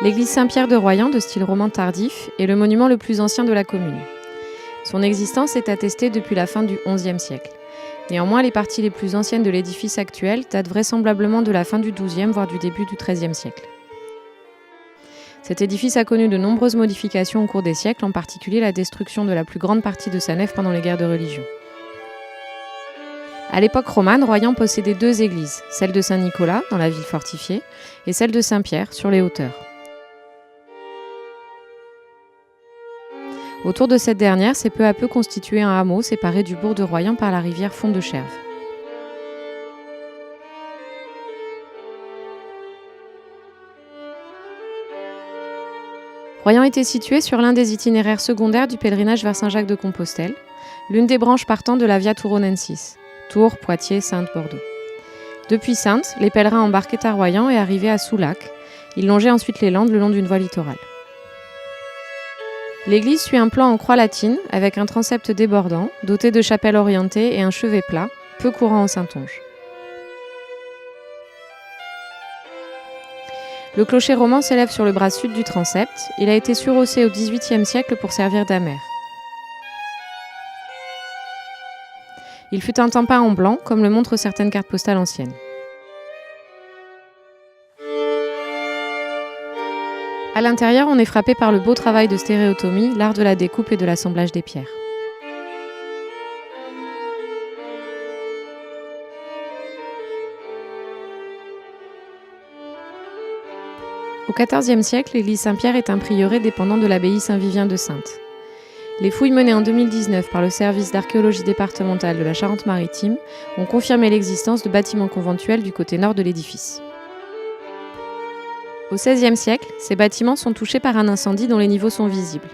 L'église Saint-Pierre de Royan, de style roman tardif, est le monument le plus ancien de la commune. Son existence est attestée depuis la fin du XIe siècle. Néanmoins, les parties les plus anciennes de l'édifice actuel datent vraisemblablement de la fin du XIIe, voire du début du XIIIe siècle. Cet édifice a connu de nombreuses modifications au cours des siècles, en particulier la destruction de la plus grande partie de sa nef pendant les guerres de religion. À l'époque romane, Royan possédait deux églises, celle de Saint-Nicolas, dans la ville fortifiée, et celle de Saint-Pierre, sur les hauteurs. Autour de cette dernière s'est peu à peu constitué un hameau séparé du bourg de Royan par la rivière Font de Cherves. Royan était situé sur l'un des itinéraires secondaires du pèlerinage vers Saint-Jacques-de-Compostelle, l'une des branches partant de la Via Touronensis, Tours, Poitiers, Saintes, Bordeaux. Depuis Saintes, les pèlerins embarquaient à Royan et arrivaient à Soulac. Ils longeaient ensuite les Landes le long d'une voie littorale. L'église suit un plan en croix latine avec un transept débordant, doté de chapelles orientées et un chevet plat, peu courant en Saintonge. Le clocher roman s'élève sur le bras sud du transept. Il a été surhaussé au XVIIIe siècle pour servir d'amer. Il fut un temps peint en blanc, comme le montrent certaines cartes postales anciennes. À l'intérieur, on est frappé par le beau travail de stéréotomie, l'art de la découpe et de l'assemblage des pierres. Au XIVe siècle, l'église Saint-Pierre est un prieuré dépendant de l'abbaye Saint-Vivien de Saintes. Les fouilles menées en 2019 par le service d'archéologie départementale de la Charente-Maritime ont confirmé l'existence de bâtiments conventuels du côté nord de l'édifice. Au XVIe siècle, ces bâtiments sont touchés par un incendie dont les niveaux sont visibles.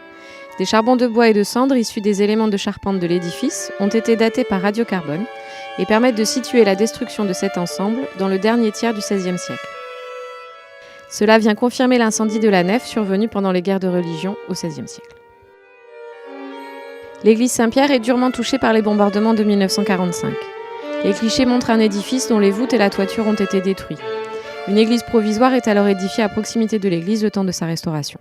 Des charbons de bois et de cendres issus des éléments de charpente de l'édifice ont été datés par radiocarbone et permettent de situer la destruction de cet ensemble dans le dernier tiers du XVIe siècle. Cela vient confirmer l'incendie de la nef survenu pendant les guerres de religion au XVIe siècle. L'église Saint-Pierre est durement touchée par les bombardements de 1945. Les clichés montrent un édifice dont les voûtes et la toiture ont été détruits. Une église provisoire est alors édifiée à proximité de l'église le temps de sa restauration.